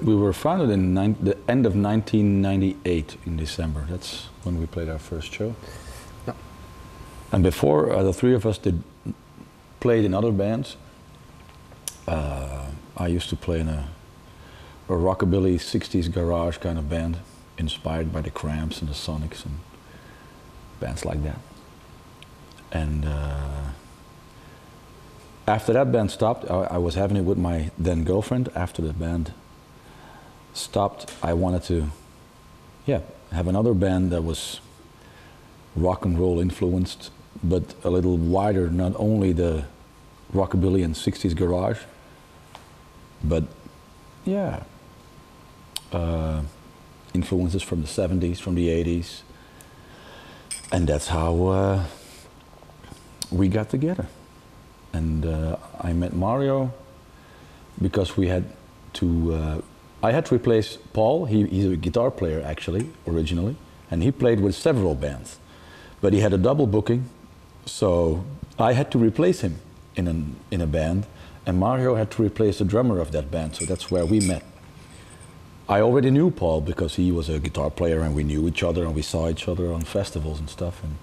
We were founded in the end of 1998 in December. That's when we played our first show. Yeah. And before, the three of us played in other bands. I used to play in a rockabilly 60s garage kind of band, inspired by the Cramps and the Sonics and bands like that. And after that band stopped, I was having it with my then girlfriend. After the band stopped, I wanted to, have another band that was rock and roll influenced, but a little wider, not only the rockabilly and 60s garage, but influences from the 70s, from the 80s. And that's how we got together. And I met Mario because we had to, I had to replace Paul. He's a guitar player actually, originally, and he played with several bands. But he had a double booking, so I had to replace him in a band, and Mario had to replace the drummer of that band, so that's where we met. I already knew Paul because he was a guitar player and we knew each other and we saw each other on festivals and stuff. And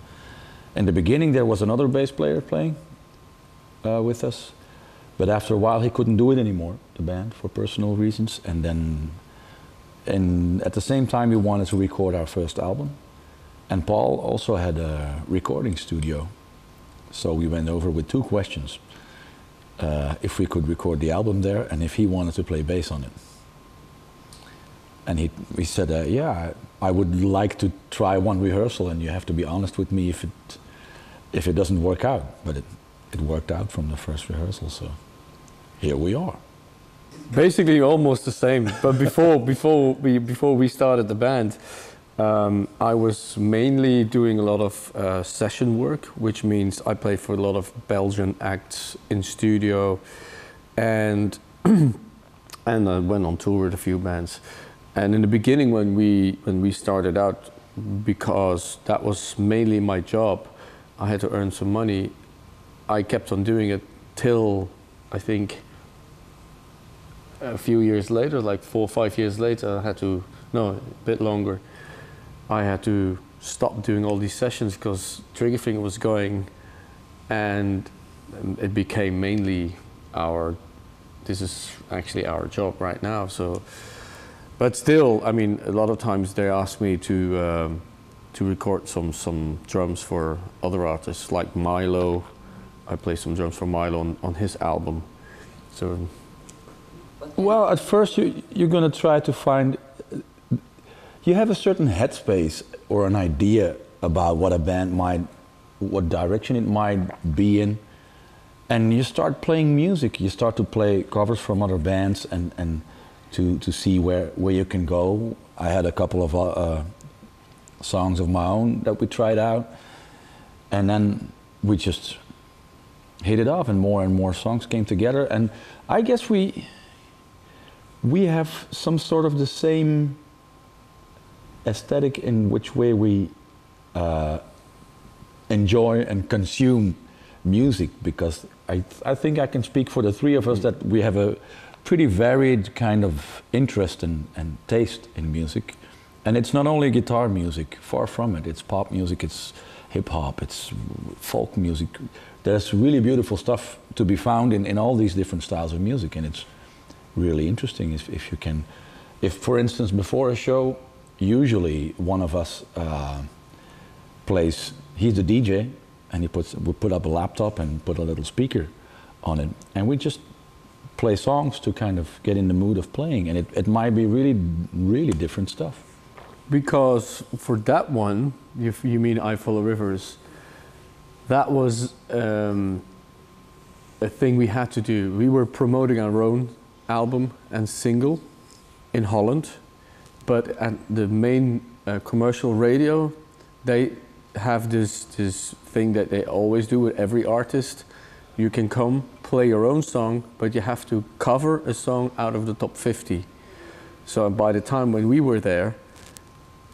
in the beginning there was another bass player playing with us, but after a while he couldn't do it anymore, the band, for personal reasons. And then at the same time we wanted to record our first album, and Paul also had a recording studio. So we went over with two questions. If we could record the album there and if he wanted to play bass on it. And he said, yeah, I would like to try one rehearsal, and you have to be honest with me if it doesn't work out. But it worked out from the first rehearsal, so here we are. Basically almost the same, but before we started the band, I was mainly doing a lot of session work, which means I played for a lot of Belgian acts in studio, and and I went on tour with a few bands. And in the beginning, when we started out, because that was mainly my job, I had to earn some money. I kept on doing it till I think a few years later, like 4 or 5 years later, I had to, no, a bit longer, I had to stop doing all these sessions because Triggerfinger was going, and it became mainly this is actually our job right now. So, but still, I mean, a lot of times they ask me to record some drums for other artists, like Milo. I play some drums for Milo on his album. So, well, at first you're going to try to find. You have a certain headspace or an idea about what a band what direction it might be in, and you start playing music. You start to play covers from other bands and to see where you can go. I had a couple of songs of my own that we tried out, and then we just hit it off, and more songs came together. And I guess we have some sort of the same aesthetic in which way we enjoy and consume music, because I think I can speak for the three of us that we have a pretty varied kind of interest and taste in music. And it's not only guitar music, far from it. It's pop music, it's hip hop, it's folk music. There's really beautiful stuff to be found in all these different styles of music, and it's really interesting if you can. If, for instance, before a show, usually one of us plays, he's the DJ, and we put up a laptop and put a little speaker on it, and we just play songs to kind of get in the mood of playing, and it might be really, really different stuff. Because for that one, if you mean I Follow Rivers, that was a thing we had to do. We were promoting our own album and single in Holland, but at the main commercial radio, they have this thing that they always do with every artist. You can come, play your own song, but you have to cover a song out of the top 50. So by the time when we were there,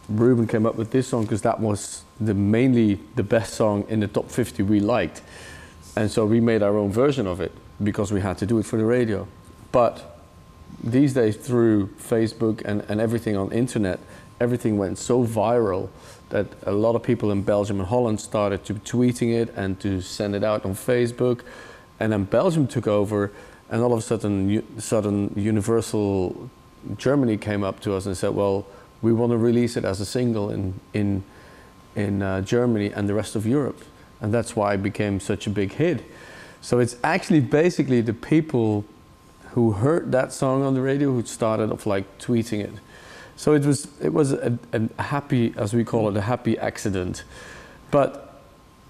Ruben came up with this song because that was mainly the best song in the top 50 we liked. And so we made our own version of it because we had to do it for the radio. But these days through Facebook and everything on internet, everything went so viral that a lot of people in Belgium and Holland started to tweeting it and to send it out on Facebook. And then Belgium took over, and all of a sudden Universal Germany came up to us and said, well, we want to release it as a single in Germany and the rest of Europe. And that's why it became such a big hit. So it's actually basically the people who heard that song on the radio who started off like tweeting it. So it was a happy, as we call it, a happy accident. But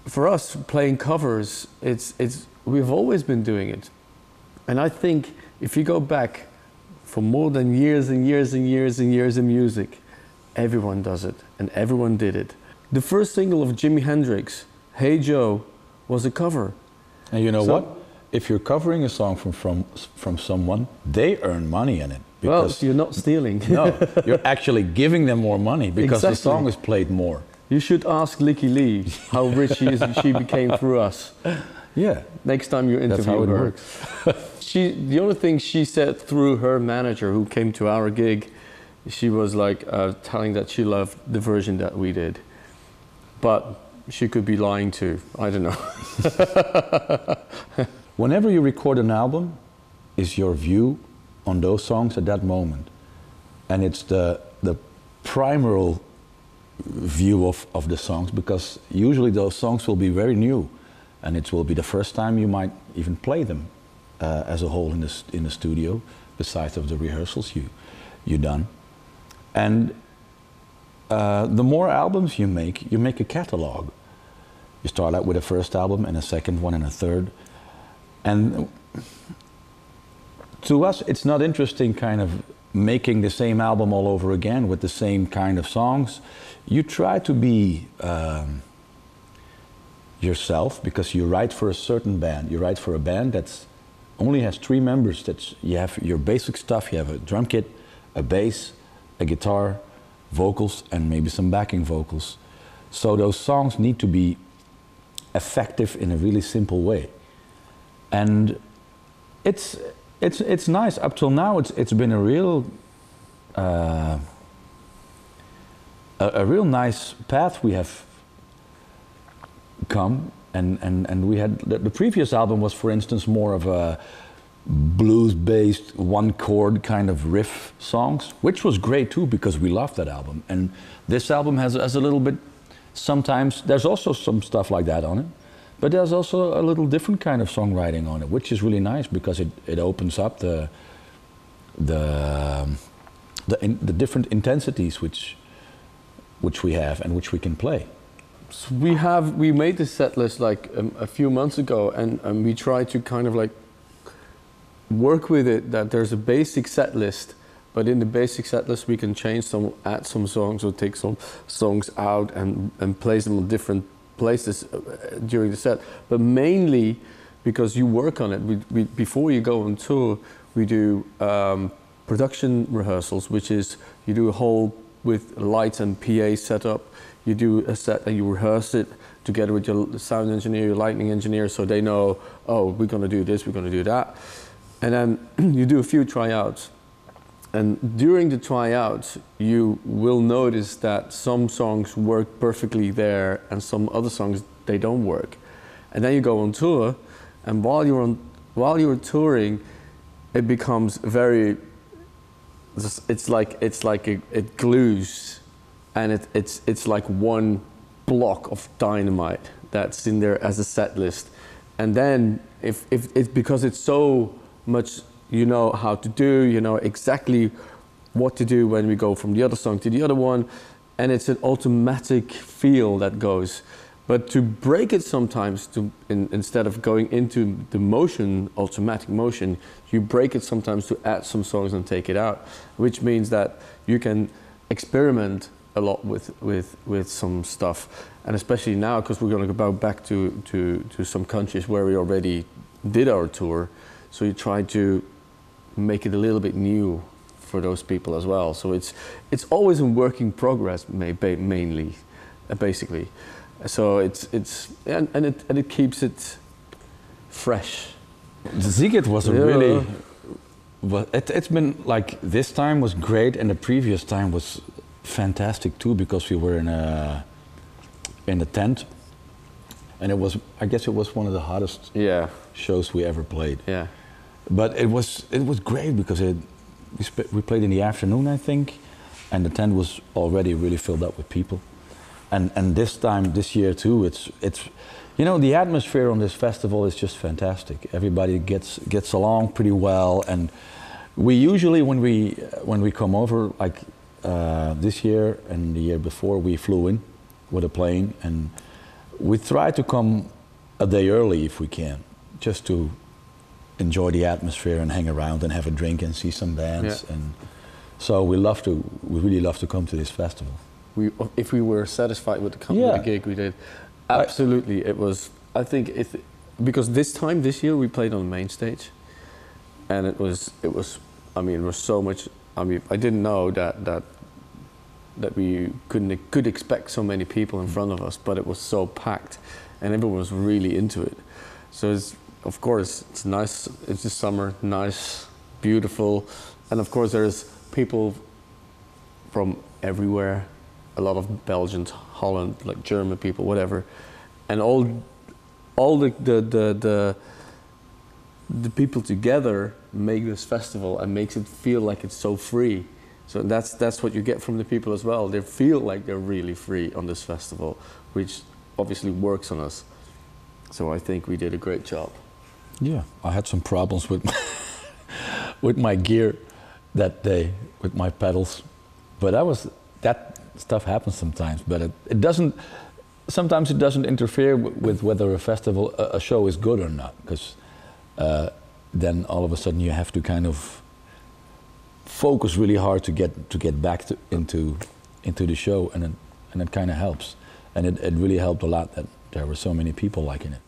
for us playing covers, we've always been doing it. And I think if you go back for more than years and years and years and years in music, everyone does it and everyone did it. The first single of Jimi Hendrix, Hey Joe, was a cover. And you know what? If you're covering a song from someone, they earn money in it. Well, you're not stealing. No, you're actually giving them more money because Exactly. the song is played more. You should ask Licky Lee how rich she became through us. Yeah. Next time you That's how interview it her. works. The only thing she said through her manager who came to our gig, she was like telling that she loved the version that we did. But she could be lying too. I don't know. Whenever you record an album, is your view on those songs at that moment. And it's the primal view of the songs, because usually those songs will be very new. And it will be the first time you might even play them as a whole in the studio, besides of the rehearsals you done. And the more albums you make a catalog. You start out with a first album and a second one and a third. And to us, it's not interesting kind of making the same album all over again with the same kind of songs. You try to be yourself, because you write for a certain band. You write for a band that only has 3 members. You have your basic stuff. You have a drum kit, a bass, a guitar, vocals, and maybe some backing vocals. So those songs need to be effective in a really simple way. And it's nice. Up till now, it's been a real nice path we have come. And we had the previous album was, for instance, more of a blues-based, one-chord kind of riff songs, which was great too, because we loved that album. And this album has a little bit. Sometimes there's also some stuff like that on it. But there's also a little different kind of songwriting on it, which is really nice, because it opens up the different intensities which we have and which we can play. So we made this set list like a few months ago, and we tried to kind of like work with it that there's a basic set list, but in the basic set list we can add some songs or take some songs out and place them on different places during the set. But mainly because you work on it, we before you go on tour, we do production rehearsals, which is you do a whole with lights and PA setup. You do a set and you rehearse it together with your sound engineer, your lighting engineer, so they know, oh, we're going to do this, we're going to do that. And then you do a few tryouts. And during the tryouts, you will notice that some songs work perfectly there and some other songs, they don't work. And then you go on tour, and while you're touring, it becomes very, it's like it glues, and it's like one block of dynamite that's in there as a set list. And then if it's because it's so much, you know how to do, you know exactly what to do when we go from the other song to the other one, and it's an automatic feel that goes. But to break it sometimes, instead of going into the motion, automatic motion, you break it sometimes to add some songs and take it out, which means that you can experiment a lot with some stuff. And especially now, because we're going to go back to some countries where we already did our tour, so you try to make it a little bit new for those people as well. So it's always in work in progress, mainly, basically. So it keeps it fresh. Ziget was a really it's been like this time was great, and the previous time was fantastic too, because we were in a tent, and I guess it was one of the hottest shows we ever played. Yeah. But it was great because we played in the afternoon, I think, and the tent was already really filled up with people. And this year too, it's you know, the atmosphere on this festival is just fantastic. Everybody gets along pretty well, and we usually when we come over, like this year and the year before, we flew in with a plane, and we try to come a day early if we can, just to enjoy the atmosphere and hang around and have a drink and see some bands. Yeah. And so we really love to come to this festival. If we were satisfied with the gig we did, absolutely, it was. I think because this year we played on the main stage, and it was. I mean, it was so much. I mean, I didn't know that we could expect so many people in front of us, but it was so packed, and everyone was really into it. So of course it's nice. It's the summer, nice, beautiful, and of course there's people from everywhere. A lot of Belgians, Holland, like German people, whatever, and all the people together make this festival and makes it feel like it's so free. So that's what you get from the people as well. They feel like they're really free on this festival, which obviously works on us. So I think we did a great job. Yeah, I had some problems with with my gear that day, with my pedals, but that stuff happens sometimes. But it doesn't. Sometimes it doesn't interfere with whether a show is good or not, because then all of a sudden you have to kind of focus really hard to get back into the show, and it kind of helps, and it really helped a lot that there were so many people liking it.